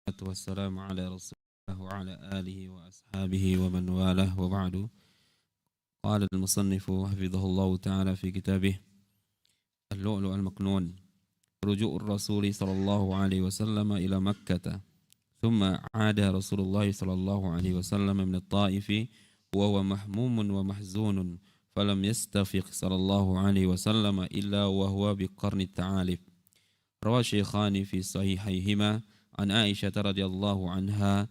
والسلام على رسول الله وعلى آله وأصحابه ومن والاه وبعد. قال المصنف حفظه الله تعالى في كتابه اللؤلؤ المكنون: رجوع الرسول صلى الله عليه وسلم إلى مكة، ثم عاد رسول الله صلى الله عليه وسلم من الطائف وهو محموم ومحزون، فلم يستفق صلى الله عليه وسلم إلا وهو بقرن الثعالب. روى الشيخان في صحيحيهما عن عائشة رضي الله عنها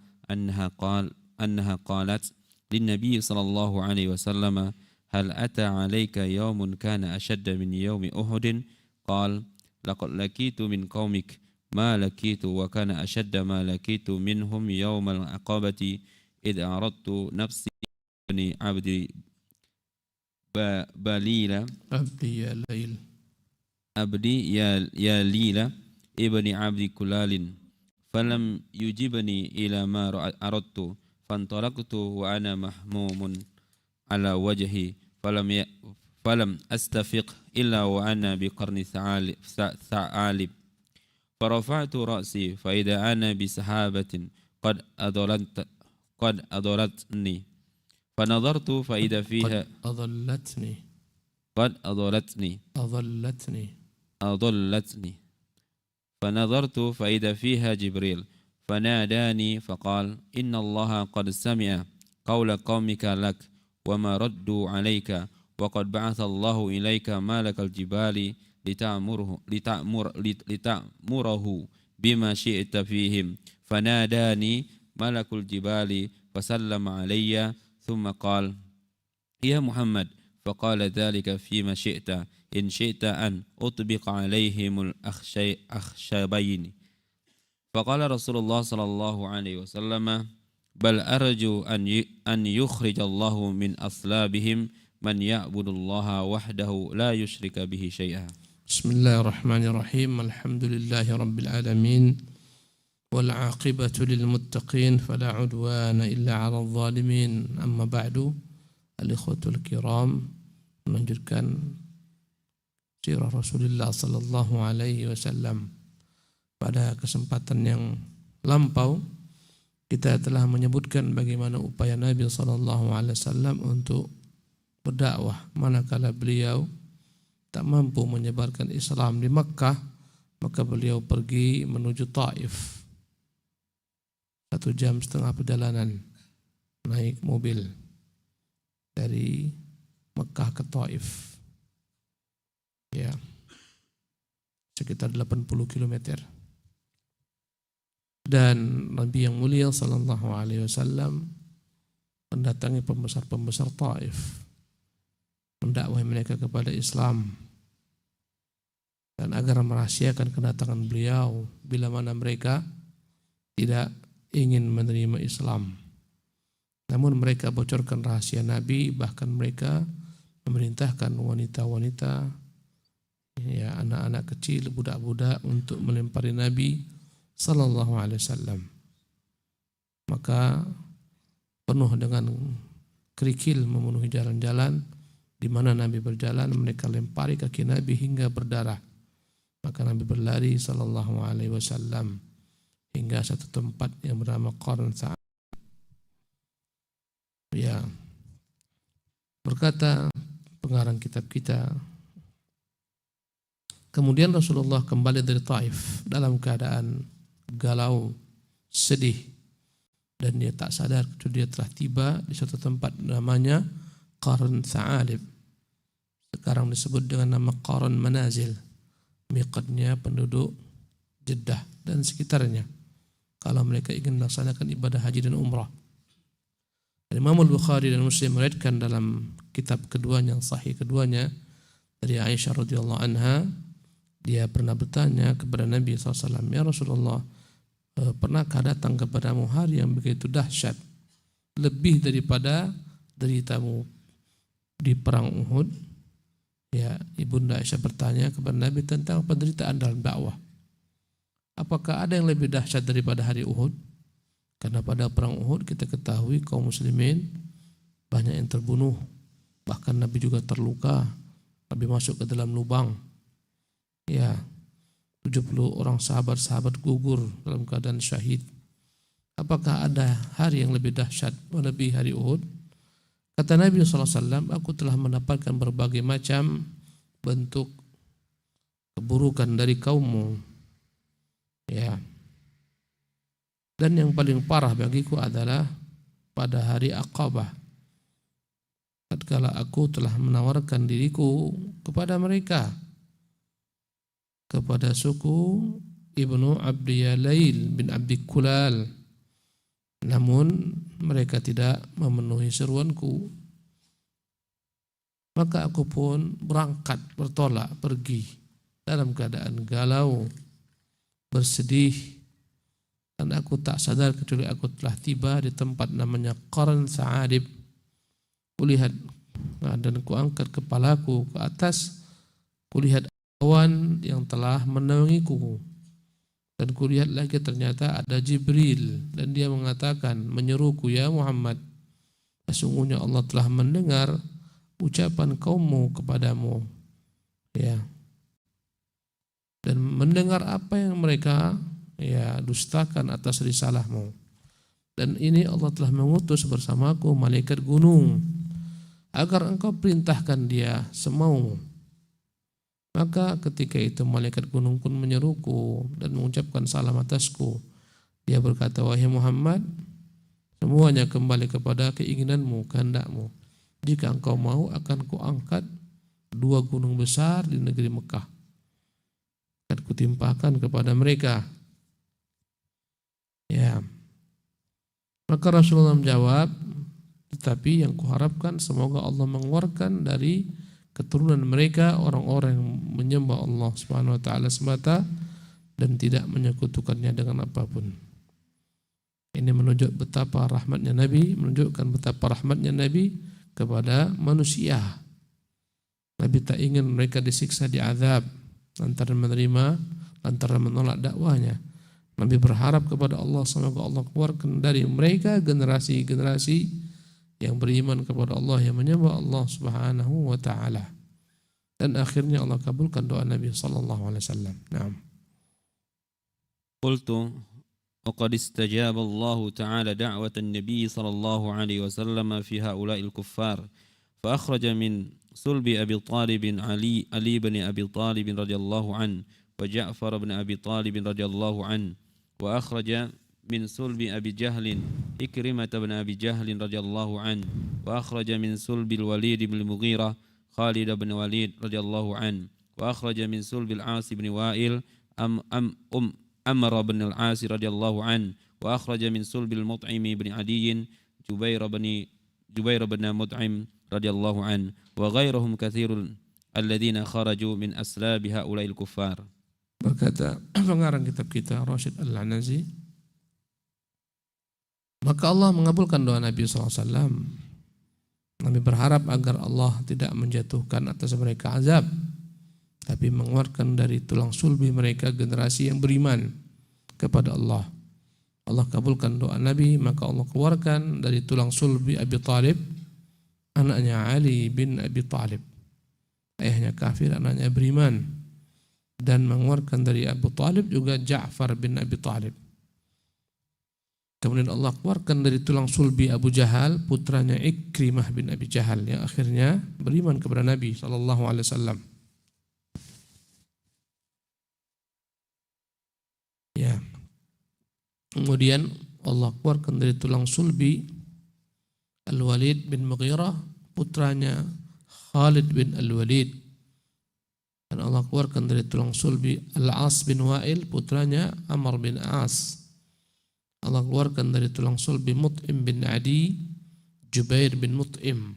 أنها قالت للنبي صلى الله عليه وسلم: هل أتى عليك يوم كان أشد من يوم أحد؟ قال: لقد لقيت من قومك ما لقيت، وكان أشد ما لقيت منهم يوم العقبة إذ أردت نفسي بني عبد بليلة عبدي يا ليلى ابن عبد كلال، فلم يجبني إلى ما أردت، فانطلقت وأنا محموم على وجهي، فلم أستفق إلا وأنا بقرن ثعالب، فرفعت رأسي فإذا أنا بسحابة قد أضلتني، فنظرت فإذا فيها أضلتني فنظرت فإذا فيها جبريل فناداني فقال: إن الله قد سمع قول قومك لك وما ردوا عليك، وقد بعث الله إليك مالك الجبال لتأمره بما شئت فيهم. فناداني ملك الجبال فسلم علي ثم قال: يا محمد، فقال ذلك فيما شئت، إن شئت أن أطبق عليهم الأخشبين. فقال رسول الله صلى الله عليه وسلم: بل أرجو أن يخرج الله من أصلابهم من يعبد الله وحده لا يشرك به شيئا. بسم الله الرحمن الرحيم. الحمد لله رب العالمين، والعاقبة للمتقين، فلا عدوان إلا على الظالمين. أما بعد، الإخوة الكرام, melanjutkan sirah Rasulullah sallallahu alaihi wasallam. Pada kesempatan yang lampau kita telah menyebutkan bagaimana upaya Nabi sallallahu alaihi wasallam untuk berdakwah manakala beliau tak mampu menyebarkan Islam di Makkah, maka beliau pergi menuju Taif. 1,5 jam perjalanan naik mobil dari Mekah ke Taif, ya, sekitar 80 km. Dan Nabi yang mulia sallallahu alaihi wasallam mendatangi pembesar-pembesar Taif, mendakwahi mereka kepada Islam, dan agar merahasiakan kedatangan beliau bila mana mereka tidak ingin menerima Islam. Namun mereka bocorkan rahasia Nabi, bahkan mereka memerintahkan wanita-wanita, ya, anak-anak kecil, budak-budak untuk melempari Nabi sallallahu alaihi wasallam. Maka penuh dengan kerikil memenuhi jalan-jalan di mana Nabi berjalan, mereka lempari kaki Nabi hingga berdarah. Maka Nabi berlari sallallahu alaihi wasallam hingga satu tempat yang bernama Qarn Tha'alib. Ya, berkata pengarang kitab kita, kemudian Rasulullah kembali dari Taif dalam keadaan galau, sedih, dan dia tak sadar dia telah tiba di suatu tempat namanya Qarn Tha'alib. Sekarang disebut dengan nama Qarn Manazil, miqatnya penduduk Jeddah dan sekitarnya kalau mereka ingin melaksanakan ibadah haji dan umrah. Imam Al-Bukhari dan Muslim meriwayatkan dalam kitab keduanya, sahih keduanya, dari Aisyah radhiyallahu anha, dia pernah bertanya kepada Nabi SAW, ya Rasulullah, pernahkah datang kepadamu hari yang begitu dahsyat, lebih daripada deritamu di perang Uhud? Ya, Ibunda Aisyah bertanya kepada Nabi tentang penderitaan dalam dakwah. Apakah ada yang lebih dahsyat daripada hari Uhud? Karena pada perang Uhud kita ketahui kaum muslimin banyak yang terbunuh, bahkan Nabi juga terluka. Nabi masuk ke dalam lubang, ya, 70 orang sahabat-sahabat gugur dalam keadaan syahid. apakah ada hari yang lebih dahsyat melebihi hari Uhud? Kata Nabi SAW, aku telah mendapatkan berbagai macam bentuk keburukan dari kaummu. Ya. Dan yang paling parah bagiku adalah pada hari Aqabah, tatkala aku telah menawarkan diriku kepada mereka, kepada suku Ibnu Abdi Yalail bin Abdi Kulal, namun mereka tidak memenuhi seruanku. Maka aku pun berangkat, bertolak, pergi dalam keadaan galau, bersedih, dan aku tak sadar kecuali aku telah tiba di tempat namanya Qarn Sa'adib. Kulihat dan kuangkat kepalaku ke atas, kulihat awan yang telah menaungiku, dan kulihat lagi ternyata ada Jibril, dan dia mengatakan, menyeruku, ya Muhammad, sesungguhnya Allah telah mendengar ucapan kaummu kepadamu, ya, dan mendengar apa yang mereka dustakan atas risalahmu. Dan ini Allah telah mengutus bersamaku malaikat gunung agar engkau perintahkan dia semaumu. Maka ketika itu malaikat gunung pun menyeruku dan mengucapkan salam atasku. Dia berkata, wahai Muhammad, semuanya kembali kepada keinginanmu, kehendakmu. Jika engkau mau, akan kuangkat 2 gunung besar di negeri Mekah, akan kutimpakan kepada mereka. Ya. Maka Rasulullah menjawab, tetapi yang kuharapkan semoga Allah mengeluarkan dari keturunan mereka orang-orang yang menyembah Allah Subhanahu wa taala semata dan tidak menyekutukannya dengan apapun. Ini menunjuk betapa rahmatnya Nabi, menunjukkan betapa rahmatnya Nabi kepada manusia. Nabi tak ingin mereka disiksa, diazab lantaran menerima, lantaran menolak dakwahnya. Nabi berharap kepada Allah semoga Allah keluarkan dari mereka generasi-generasi yang beriman kepada Allah, yang menyembah Allah Subhanahu wa taala. Dan akhirnya Allah kabulkan doa Nabi sallallahu alaihi wasallam. Naam. Qultu وقد استجاب الله تعالى دعوة النبي صلى الله عليه وسلم في هؤلاء الكفار فأخرج من صلب أبي طالب علي بن أبي طالب رضي الله عنه وجعفر بن أبي طالب رضي الله عنه وأخرج من صلب أبي جهل إكرمة بن أبي جهل رضي الله عنه وأخرج من صلب الوليد بن المغيرة خالد بن وليد رضي الله عنه وأخرج من صلب العاص بن وائل أمر بن العاص رضي الله عنه وأخرج من صلب المطعم بن عدي جبير بن مطعم رضي الله عنه وغيرهم كثير الذين خرجوا من أسلاب هؤلاء الكفار. Berkata pengarang kitab kita Rashid Al-Anazi, maka Allah mengabulkan doa Nabi SAW. Nabi berharap agar Allah tidak menjatuhkan atas mereka azab, tapi mengeluarkan dari tulang sulbi mereka generasi yang beriman kepada Allah. Allah kabulkan doa Nabi, maka Allah keluarkan dari tulang sulbi Abi Talib, anaknya Ali bin Abi Talib, ayahnya kafir, anaknya beriman. Dan mengeluarkan dari Abu Talib juga Ja'far bin Abi Talib. Kemudian Allah keluarkan dari tulang sulbi Abu Jahal, putranya Ikrimah bin Abi Jahal, yang akhirnya beriman kepada Nabi SAW. Ya. Kemudian Allah keluarkan dari tulang sulbi Al-Walid bin Mughirah, putranya Khalid bin Al-Walid. Dan Allah keluarkan dari tulang sulbi Al-As bin Wa'il, putranya Amr bin As. Allah keluarkan dari tulang sulbi Mut'im bin Adi, Jubair bin Mut'im,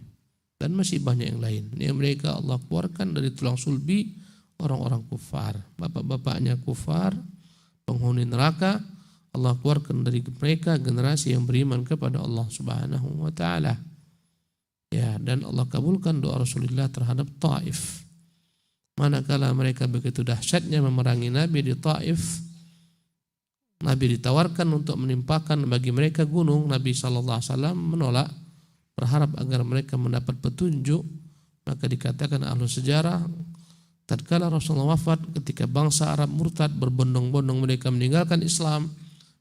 dan masih banyak yang lain. Yang mereka Allah keluarkan dari tulang sulbi orang-orang kufar, bapak-bapaknya kufar, penghuni neraka. Allah keluarkan dari mereka generasi yang beriman kepada Allah Subhanahu wa taala. Ya, dan Allah kabulkan doa Rasulullah terhadap Taif. Manakala mereka begitu dahsyatnya memerangi Nabi di Taif, Nabi ditawarkan untuk menimpakan bagi mereka gunung. Nabi SAW menolak, berharap agar mereka mendapat petunjuk. Maka dikatakan ahlu sejarah, tatkala Rasulullah wafat, ketika bangsa Arab murtad berbondong-bondong mereka meninggalkan Islam,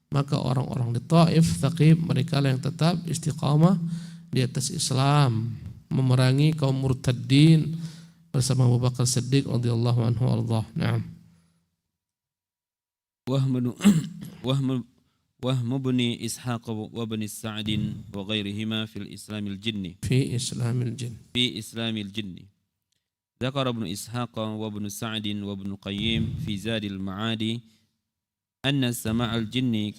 Maka orang-orang di Taif, Thaqif, mereka lah yang tetap istiqamah di atas Islam, memerangi kaum murtadin bersama Abu Bakar Siddiq radhiyallahu anhu Allah. Naam. وهم وهم بن إسحاق وابن سعد وغيرهما في الإسلام الجني في إسلام الجن. في إسلام الجن. ذكر ابن إسحاق وابن سعد وابن القيم في زاد المعاد أن سماع الجن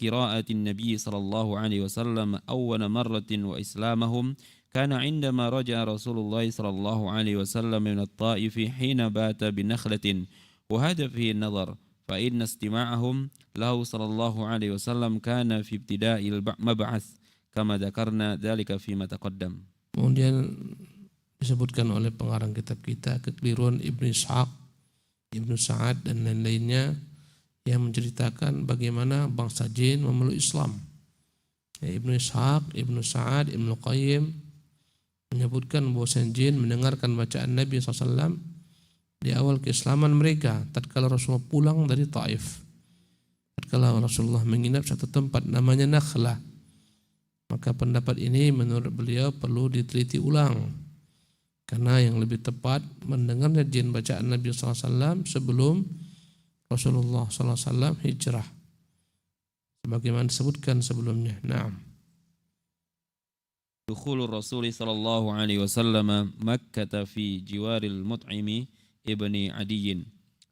قراءة النبي صلى الله عليه وسلم أول مرة وإسلامهم كان عندما رجع رسول الله صلى الله عليه وسلم من الطائف حين بات بنخلة وهذا فيه النظر فإن استماعهم له صلى الله عليه وسلم كان في ابتداء المبعث كما ذكرنا ذلك فيما تقدم. Kemudian disebutkan oleh pengarang kitab kita kekeliruan Ibnu Ishaq, Ibnu Sa'ad dan lain-lainnya yang menceritakan bagaimana bangsa jin memeluk Islam. Ibnu Ishaq, Ibnu Sa'ad, Ibnu Qayyim menyebutkan bahwa jin mendengarkan bacaan Nabi SAW di awal keislaman mereka tatkala Rasulullah pulang dari Taif. Tatkala Rasulullah menginap satu tempat namanya Nakhlah. Maka pendapat ini menurut beliau perlu diteliti ulang. Karena yang lebih tepat mendengarnya jin bacaan Nabi SAW sebelum Rasulullah SAW hijrah. Sebagaimana disebutkan sebelumnya. Naam. دخول الرسول صلى الله عليه وسلم مكة في جوار المطعم ابن عدي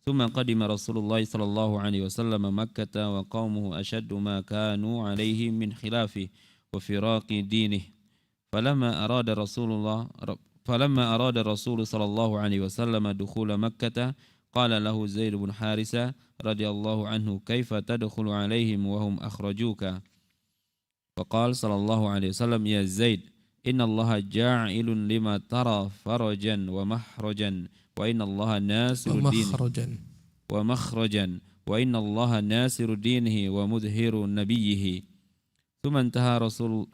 ثم قدم رسول الله صلى الله عليه وسلم مكة وقومه أشد ما كانوا عليه من خلافه وفراق دينه فلما أراد الرسول صلى الله عليه وسلم دخول مكة قال له زيد بن حارثة رضي الله عنه كيف تدخل عليهم وهم أخرجوك فقال صلى الله عليه وسلم يا زيد إن الله جاعل لما ترى فرجا ومخرجا وإن الله ناصر دينه ومخرجا وإن الله ناصر دينه ومظهر نبيه ثم انتهى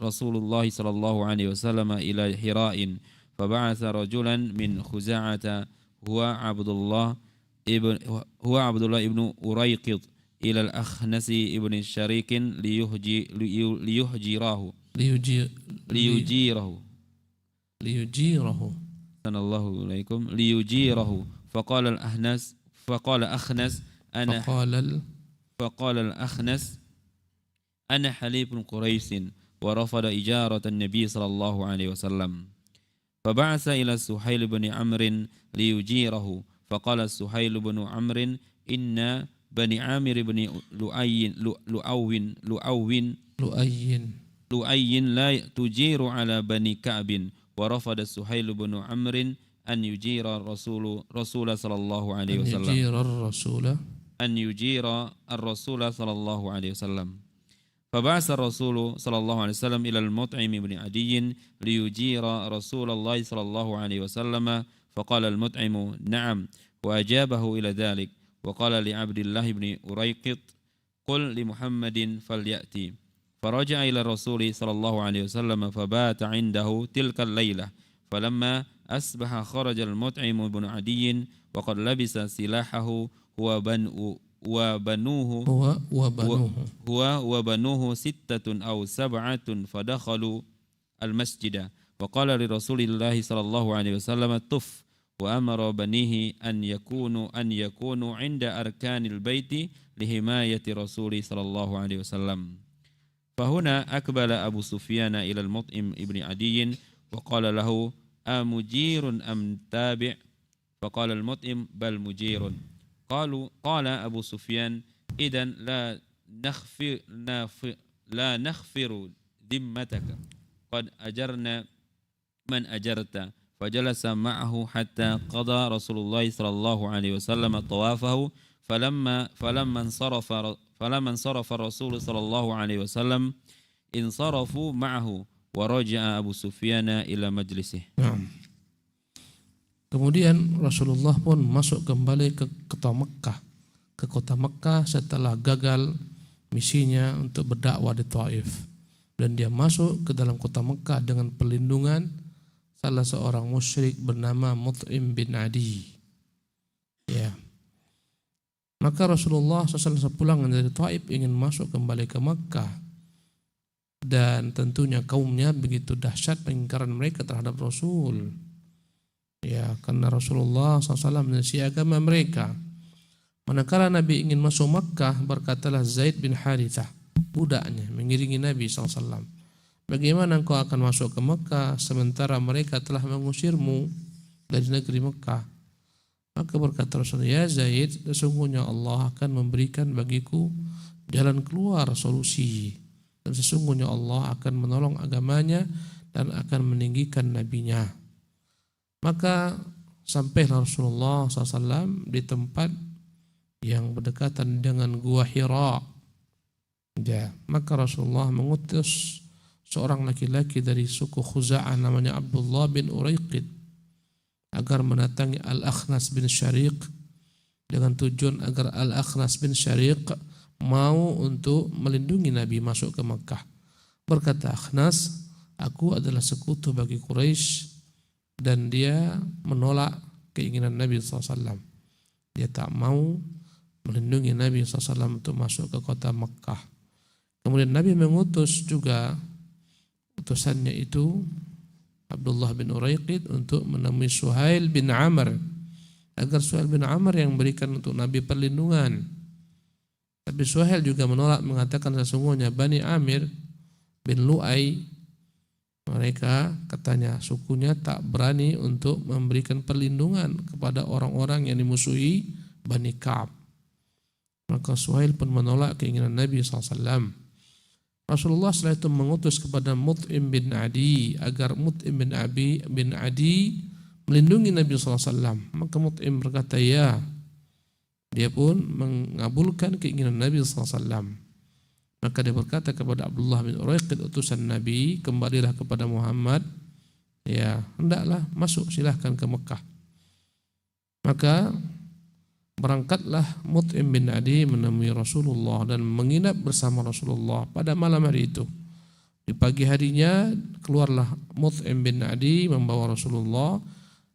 رسول الله صلى الله عليه وسلم إلى حراء فبعث رجلا من خزاعة هو عبد الله ابن أريقط إلى الأخنس ابن الشريك ليجيره فقال الأخنس أنا حليف قريش ورفض إجارة النبي صلى الله عليه وسلم فبعث إلى سهيل بن عمرو ليجيره فقال سهيل بن عمرو إن بني عامر بن لؤي لا تجير على بني كعب ورفض سهيل بن عمرو أن يجير الرسول صلى الله عليه وسلم صلى الله عليه وسلم فبعث الرسول صلى الله عليه وسلم إلى المطعم بن عدي ليجير رسول الله صلى الله عليه وسلم فقال المطعم نعم وأجابه إلى ذلك وقال لعبد الله بن أريقط قل لمحمد فليأتي فرجع إلى الرسول صلى الله عليه وسلم فبات عنده تلك الليلة فلما أصبح خرج المطعم بن عدي وقد لبس سلاحه وبنوه 6 أو 7 فدخلوا المسجد وقال لرسول الله صلى الله عليه وسلم طف وأمر بنيه أن يكونوا عند أركان البيت لحماية رسول صلى الله عليه وسلم فهنا أقبل أبو سفيان إلى المطعم ابن عدي وقال له أمجير أم تابع فقال المطعم بل مجير قال أبو سفيان إذن لا نغفر ذمتك قد أجرنا من أجرت فجلس معه حتى قضى رسول الله صلى الله عليه وسلم طوافه فلما انصرف الرسول صلى الله عليه وسلم انصرفوا معه ورجع أبو سفيان إلى مجلسه. Kemudian Rasulullah pun masuk kembali ke kota Mekkah setelah gagal misinya untuk berdakwah di Taif, dan dia masuk ke dalam kota Mekkah dengan perlindungan salah seorang musyrik bernama Mut'im bin Adi. Ya. Maka Rasulullah SAW sepulang dari Taif ingin masuk kembali ke Makkah, dan tentunya kaumnya begitu dahsyat pengingkaran mereka terhadap Rasul. Ya, karena Rasulullah SAW menyelisih agama mereka. Manakala Nabi ingin masuk Makkah, berkatalah Zaid bin Harithah, budaknya, mengiringi Nabi SAW, bagaimana engkau akan masuk ke Makkah sementara mereka telah mengusirmu dari negeri Makkah? Maka berkata Rasulullah, ya Zaid, sesungguhnya Allah akan memberikan bagiku jalan keluar, solusi, dan sesungguhnya Allah akan menolong agamanya dan akan meninggikan nabinya. Maka sampailah Rasulullah SAW di tempat yang berdekatan dengan Gua Hira. Ya, maka Rasulullah mengutus seorang laki-laki dari suku Khuza'ah namanya Abdullah bin Uraiqid agar mendatangi Al-Akhnas bin Syariq dengan tujuan agar Al-Akhnas bin Syariq mau untuk melindungi Nabi masuk ke Makkah. Berkata Akhnas, aku adalah sekutu bagi Quraisy, dan dia menolak keinginan Nabi SAW. Dia tak mau melindungi Nabi SAW untuk masuk ke kota Makkah. Kemudian Nabi mengutus juga utusannya itu Abdullah bin Uraiqid untuk menemui Suhail bin Amr agar Suhail bin Amr yang memberikan untuk Nabi perlindungan. Tapi Suhail juga menolak, mengatakan sesungguhnya Bani Amir bin Lu'ay, mereka katanya sukunya tak berani untuk memberikan perlindungan kepada orang-orang yang dimusuhi Bani Ka'ab. Maka Suhail pun menolak keinginan Nabi SAW. Rasulullah setelah itu mengutus kepada Mut'im bin Adi agar Mut'im bin Adi melindungi Nabi SAW. Maka Mut'im berkata ya. Dia pun mengabulkan keinginan Nabi SAW. Maka dia berkata kepada Abdullah bin Uraiqid, utusan Nabi, kembalilah kepada Muhammad. Ya, hendaklah masuk, silahkan ke Mekah. Maka berangkatlah Mut'im bin Adi menemui Rasulullah dan menginap bersama Rasulullah pada malam hari itu. Di pagi harinya keluarlah Mut'im bin Adi membawa Rasulullah,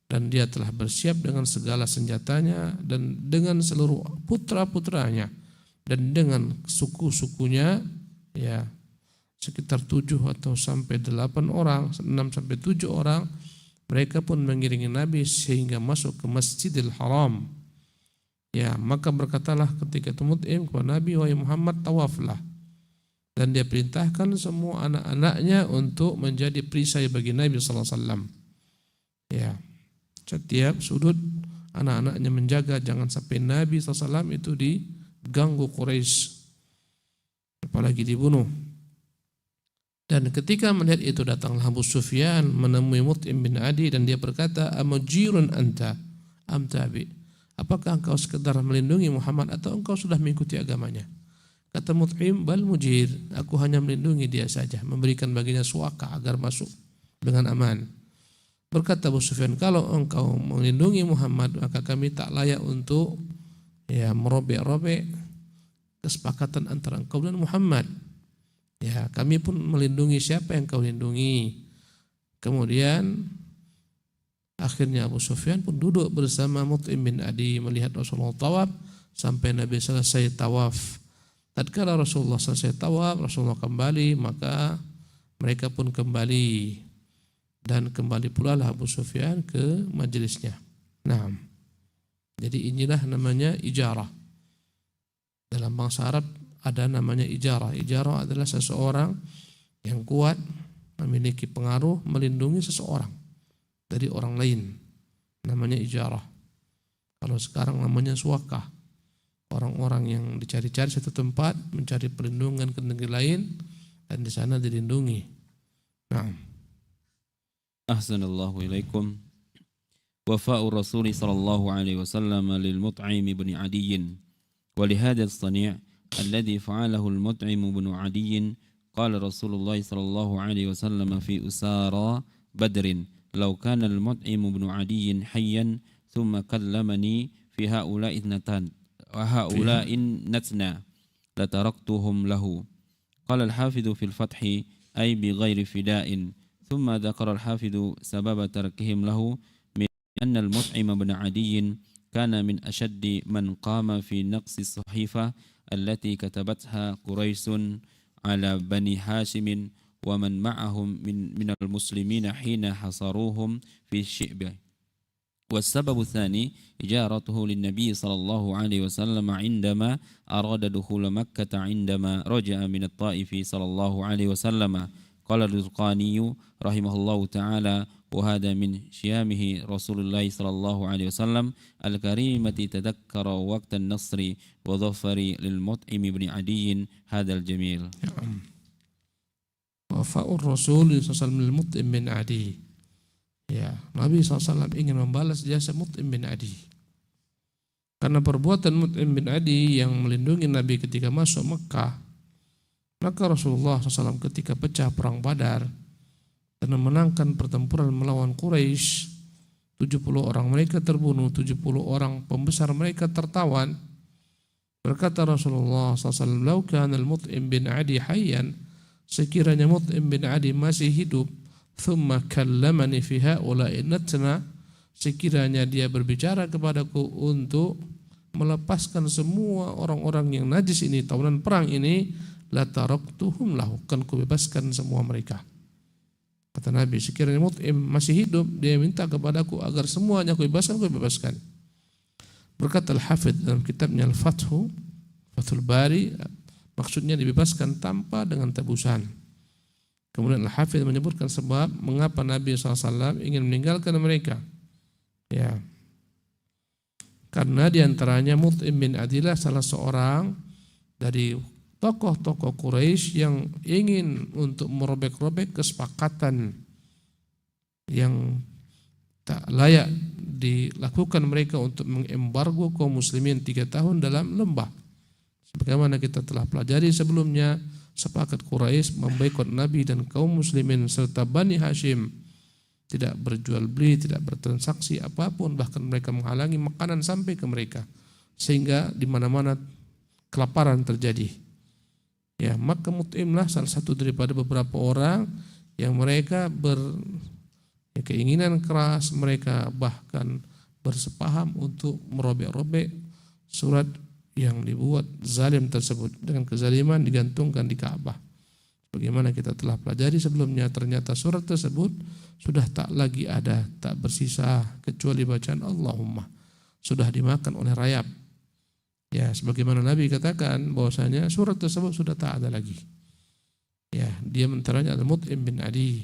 dan dia telah bersiap dengan segala senjatanya dan dengan seluruh putra-putranya dan dengan suku-sukunya, ya, sekitar 7 atau sampai 8 orang, 6 sampai 7 orang. Mereka pun mengiringi Nabi sehingga masuk ke Masjidil Haram. Ya, maka berkatalah ketika itu Mut'im kepada Nabi, wahai Muhammad, tawaflah. Dan dia perintahkan semua anak-anaknya untuk menjadi perisai bagi Nabi SAW. Ya, setiap sudut anak-anaknya menjaga jangan sampai Nabi SAW itu diganggu Quraisy, apalagi dibunuh. Dan ketika melihat itu datanglah Abu Sufyan menemui Mut'im bin Adi dan dia berkata, amujirun anta am tabi? Apakah engkau sekedar melindungi Muhammad atau engkau sudah mengikuti agamanya? Kata Mut'im, bal mujir, aku hanya melindungi dia saja, memberikan baginya suaka agar masuk dengan aman. Berkata Abu Sufyan, kalau engkau melindungi Muhammad maka kami tak layak untuk merobek-robek kesepakatan antara engkau dan Muhammad. Ya, kami pun melindungi siapa yang kau lindungi. Kemudian akhirnya Abu Sufyan pun duduk bersama Mut'im bin Adi melihat Rasulullah tawaf sampai Nabi selesai tawaf. Tatkala Rasulullah selesai tawaf, Rasulullah kembali, maka mereka pun kembali. Dan kembali pula lah Abu Sufyan ke majelisnya. Nah, jadi inilah namanya ijarah. Dalam bangsa Arab ada namanya ijarah. Ijarah adalah seseorang yang kuat, memiliki pengaruh, melindungi seseorang dari orang lain. Namanya ijarah. Kalau sekarang namanya suwakah. Orang-orang yang dicari-cari satu tempat, mencari perlindungan ke negeri lain, dan di sana dilindungi. Nah, Ahsanallahu ilaikum. Wafa'u Rasul sallallahu alaihi wasallam lil Mut'im bin Adi. ولهذا الصنيع الذي فعله المطعم بن عدي قال رسول الله صلى الله عليه وسلم في أسارى بدر لو كان المطعم بن عدي حيا ثم كلمني في هؤلاء اثنتان وهؤلاء نتنا لتركتهم له. قال الحافظ في الفتح أي بغير فداء. ثم ذكر الحافظ سبب تركهم له من أن المطعم بن عدي كان من أشد من قام في نقص الصحيفة التي كتبتها قريش على بني هاشم ومن معهم من المسلمين حين حصروهم في الشعب. والسبب الثاني إجارته للنبي صلى الله عليه وسلم عندما أراد دخول مكة عندما رجع من الطائف صلى الله عليه وسلم. قال الرزقاني رحمه الله تعالى: وهذا من شيامه رسول الله صلى الله عليه وسلم الكريمة تذكر وقت النصر وظفر للمطعم بن عدي هذا الجميل. Wafa'ur Rasul SAW Mut'im bin Adi. Ya, Nabi SAW ingin membalas jasa Mut'im bin Adi. Karena perbuatan Mut'im bin Adi yang melindungi Nabi ketika masuk Mekah, maka Rasulullah SAW ketika pecah perang Badar dan memenangkan pertempuran melawan Quraisy, 70 orang mereka terbunuh, 70 orang pembesar mereka tertawan. Berkata Rasulullah SAW, "Lau kana al-Mut'im bin Adi hayyan," sekiranya Mut'im bin Adi masih hidup, thumma kallamani fi haula'i natna, sekiranya dia berbicara kepadaku untuk melepaskan semua orang-orang yang najis ini, tawanan perang ini, la taraktuhum lahu, kan kubebaskan semua mereka. Kata Nabi, sekiranya Mut'im masih hidup, dia minta kepadaku agar semuanya kubebaskan, kubebaskan. Berkata Al-Hafidh dalam kitabnya Al-Fathul Bari, maksudnya dibebaskan tanpa dengan tebusan. Kemudian Al-Hafidh menyebutkan sebab mengapa Nabi SAW ingin meninggalkan mereka. Ya, karena diantaranya Mut'im bin Adilah salah seorang dari tokoh-tokoh Quraisy yang ingin untuk merobek-robek kesepakatan yang tak layak dilakukan mereka untuk mengembargo kaum muslimin 3 tahun dalam lembah. Sebagaimana kita telah pelajari sebelumnya, sepakat Quraisy memboikot Nabi dan kaum muslimin serta Bani Hashim, tidak berjual beli, tidak bertransaksi apapun, bahkan mereka menghalangi makanan sampai ke mereka, sehingga di mana-mana kelaparan terjadi. Ya, maka Mut'imlah salah satu daripada beberapa orang yang mereka keinginan keras, mereka bahkan bersepaham untuk merobek-robek surat yang dibuat zalim tersebut, dengan kezaliman digantungkan di Ka'bah. Bagaimana kita telah pelajari sebelumnya, ternyata surat tersebut sudah tak lagi ada, tak bersisa kecuali bacaan Allahumma, sudah dimakan oleh rayap. Ya, sebagaimana Nabi katakan bahwasanya surat tersebut sudah tak ada lagi. Ya, dia menteranya adalah Mut'im bin Adi.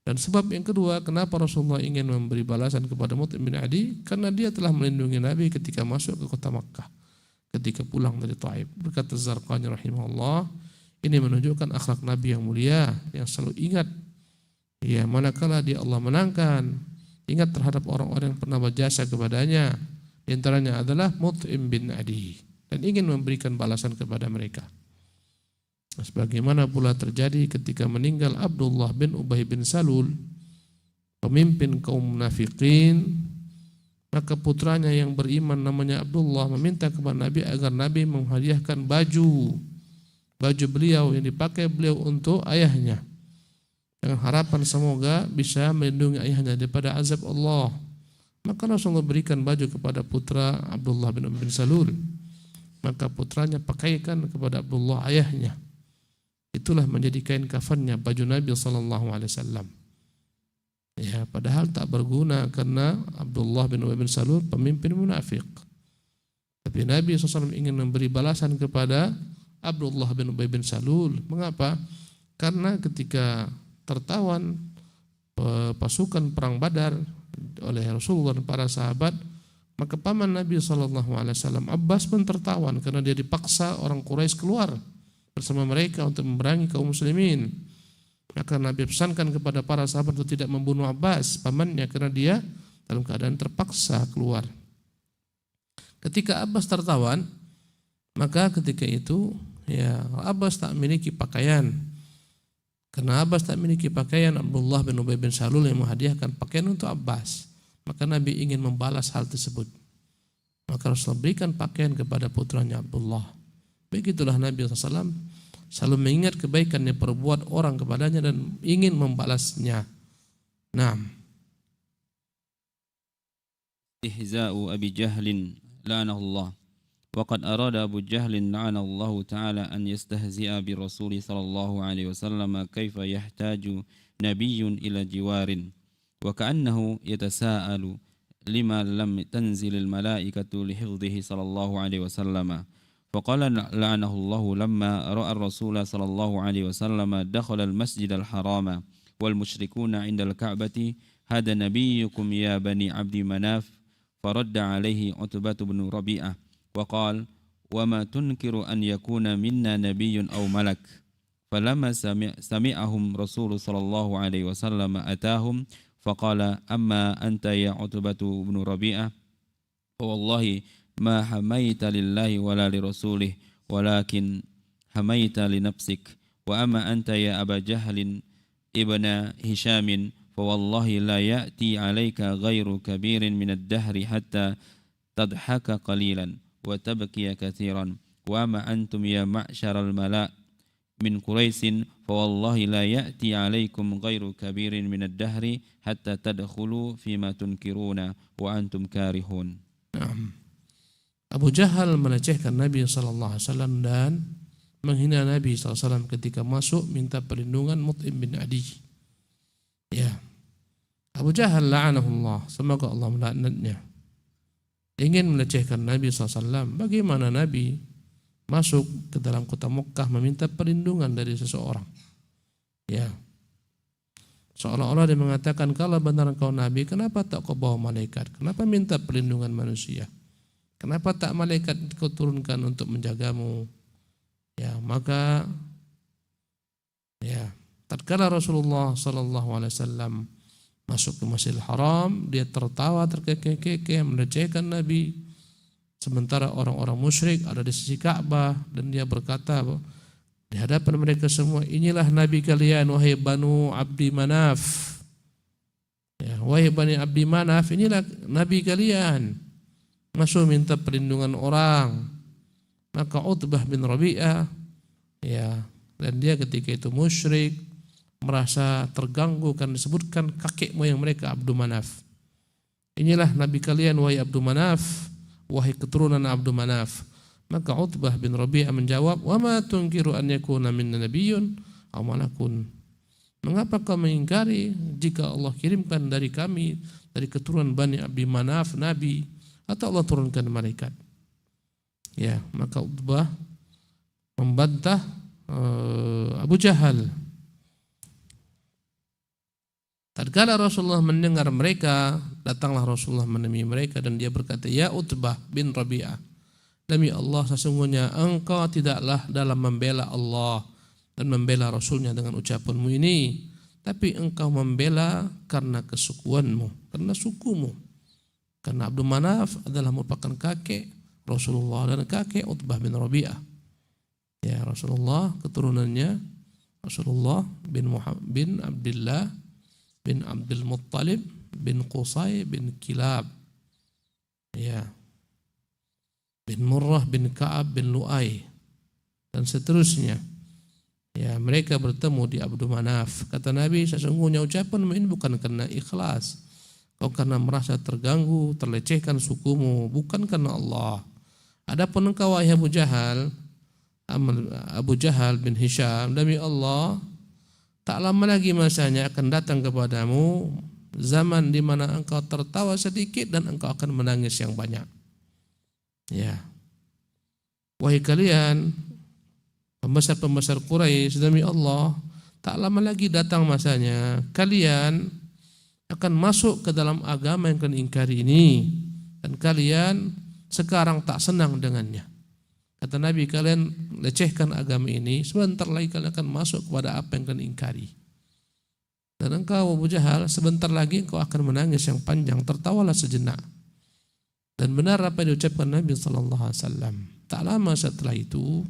Dan sebab yang kedua, kenapa Rasulullah ingin memberi balasan kepada Mut'im bin Adi? Karena dia telah melindungi Nabi ketika masuk ke kota Makkah, ketika pulang dari Taif. Berkata Zarqani rahimahullah, ini menunjukkan akhlak Nabi yang mulia, yang selalu ingat, ya, manakala dia Allah menangkan, ingat terhadap orang-orang yang pernah berjasa kepadanya. Di antaranya adalah Mut'im bin Adi, dan ingin memberikan balasan kepada mereka. Sebagaimana pula terjadi ketika meninggal Abdullah bin Ubay bin Salul, pemimpin kaum munafikin, maka putranya yang beriman namanya Abdullah meminta kepada Nabi agar Nabi menghadiahkan baju beliau yang dipakai beliau untuk ayahnya, dengan harapan semoga bisa melindungi ayahnya daripada azab Allah. Maka Rasulullah berikan baju kepada putra Abdullah bin Ubay bin Salul, maka putranya pakaikan kepada Abdullah ayahnya. Itulah menjadi kain kafannya, baju Nabi SAW. Ya, padahal tak berguna karena Abdullah bin Ubay bin Salul pemimpin munafik. Tapi Nabi SAW ingin memberi balasan kepada Abdullah bin Ubay bin Salul. Mengapa? Karena ketika tertawan pasukan perang Badar oleh Rasulullah dan para sahabat, maka paman Nabi SAW Abbas pun tertawan karena dia dipaksa orang Quraisy keluar bersama mereka untuk memerangi kaum muslimin. Maka Nabi pesankan kepada para sahabat untuk tidak membunuh Abbas, pamannya, karena dia dalam keadaan terpaksa keluar. Ketika Abbas tertawan, maka ketika itu ya Abbas tak memiliki pakaian. Karena Abbas tak memiliki pakaian, Abdullah bin Ubay bin Salul yang menghadiahkan pakaian untuk Abbas. Maka Nabi ingin membalas hal tersebut. Maka Rasulullah berikan pakaian kepada putranya Abdullah. Begitulah Nabi SAW selalu mengingat kebaikan yang perbuat orang kepadanya dan ingin membalasnya. Nah, استهزاء أبي جهل لعنه الله. وقد أراد أبو جهل لعنه الله تعالى أن يستهزئ بالرسول صلى الله عليه وسلم كيف يحتاج نبي إلى جوار، وكأنه يتساءل لما لم تنزل الملائكة لحفظه صلى الله عليه وسلم. فقال لعنه الله لما رأى الرسول صلى الله عليه وسلم دخل المسجد الحرام والمشركون عند الكعبة: هذا نبيكم يا بني عبد مناف. فرد عليه عتبة بن ربيعة وقال: وما تنكر أن يكون منا نبي أو ملك؟ فلما سمعهم رسول صلى الله عليه وسلم أتاهم فقال: أما أنت يا عتبة بن ربيعة فوالله ما حميت لله ولا لرسوله ولكن حميت لنفسك. وأما أنت يا أبا جهل ابن هشام فوالله لا يأتي عليك غير كبير من الدهر حتى تضحك قليلا وتبكي كثيرا. وأما أنتم يا معشر الملاء من قريش فوالله لا يأتي عليكم غير كبير من الدهر حتى تدخلوا فيما تنكرون وأنتم كارهون. Abu Jahal melecehkan Nabi SAW dan menghina Nabi SAW ketika masuk minta perlindungan Mut'im bin Adi. Ya, Abu Jahal la'anahullah, semoga Allah melaknatnya, ingin melecehkan Nabi SAW. Bagaimana Nabi masuk ke dalam kota Mekah meminta perlindungan dari seseorang? Ya, seolah-olah dia mengatakan, kalau benar kau Nabi, kenapa tak kau bawa malaikat? Kenapa minta perlindungan manusia? Kenapa tak malaikat kau turunkan untuk menjagamu? Ya, maka ya, tatkala Rasulullah SAW masuk ke Masjidil Haram, dia tertawa terkekeh-kekeh melecehkan Nabi, sementara orang-orang musyrik ada di sisi Ka'bah, dan dia berkata di hadapan mereka semua, inilah Nabi kalian wahai Banu Abdi Manaf. Ya, wahai Bani Abdi Manaf, inilah Nabi kalian. Masuk minta perlindungan orang. Maka Utbah bin Rabi'ah, ya, dan dia ketika itu musyrik, merasa terganggu karena disebutkan kakek moyang mereka Abdul Manaf. Inilah Nabi kalian wahai Abdul Manaf, wahai keturunan Abdul Manaf. Maka Utbah bin Rabi'ah menjawab, wa ma tunkiru an yakuna minna nabiyyun aw malakun. Mengapa kau mengingkari jika Allah kirimkan dari kami, dari keturunan Bani Abdi Manaf, Nabi, atau Allah turunkan malaikat? Ya, maka Utbah membantah Abu Jahal. Tatkala Rasulullah mendengar mereka, datanglah Rasulullah menemui mereka dan dia berkata, ya Utbah bin Rabi'ah, demi Allah sesungguhnya engkau tidaklah dalam membela Allah dan membela Rasulnya dengan ucapanmu ini, tapi engkau membela karena kesukuanmu, karena sukumu. Karena Abdul Manaf adalah merupakan kakek Rasulullah dan kakek Utbah bin Rabi'ah. Ya, Rasulullah keturunannya Rasulullah bin Abdullah bin Abdul Muttalib bin Qusay bin Kilab. Ya. Bin Murrah bin Ka'ab bin Lu'ay dan seterusnya. Ya, mereka bertemu di Abdul Manaf. Kata Nabi, sesungguhnya ucapanmu ini bukan karena ikhlas. Kau karena merasa terganggu, terlecehkan sukumu, bukan karena Allah. Adapun engkau wahai Abu Jahal bin Hisham, demi Allah, tak lama lagi masanya akan datang kepadamu zaman di mana engkau tertawa sedikit dan engkau akan menangis yang banyak. Ya, wahai kalian pembesar-pembesar Quraisy, demi Allah, tak lama lagi datang masanya kalian akan masuk ke dalam agama yang kalian ingkari ini, dan kalian sekarang tak senang dengannya. Kata Nabi, kalian lecehkan agama ini, sebentar lagi kalian akan masuk kepada apa yang kalian ingkari. Dan engkau Abu Jahal, sebentar lagi engkau akan menangis yang panjang, tertawalah sejenak. Dan benar apa yang diucapkan Nabi SAW. Tak lama setelah itu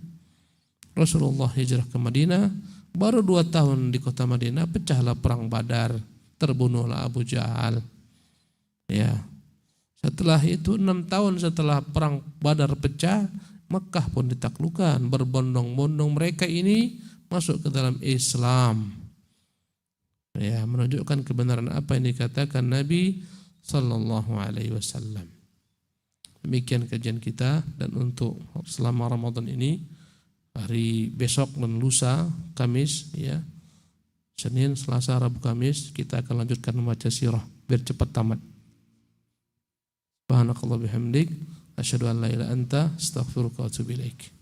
Rasulullah hijrah ke Madinah. Baru 2 tahun di kota Madinah pecahlah perang Badar, terbunuhlah Abu Jahal. Ya. Setelah itu 6 tahun setelah perang Badar pecah, Mekah pun ditaklukkan. Berbondong-bondong mereka ini masuk ke dalam Islam. Ya, menunjukkan kebenaran apa yang dikatakan Nabi sallallahu alaihi wasallam. Demikian kajian kita, dan untuk selama Ramadan ini, hari besok dan lusa, Kamis ya, Senin, Selasa, Rabu, Kamis, kita akan lanjutkan membaca sirah biar cepat tamat. Subhanakallah bihamdik, asyhadu an la ilaha illa anta, astaghfiruka wa atubu ilaik.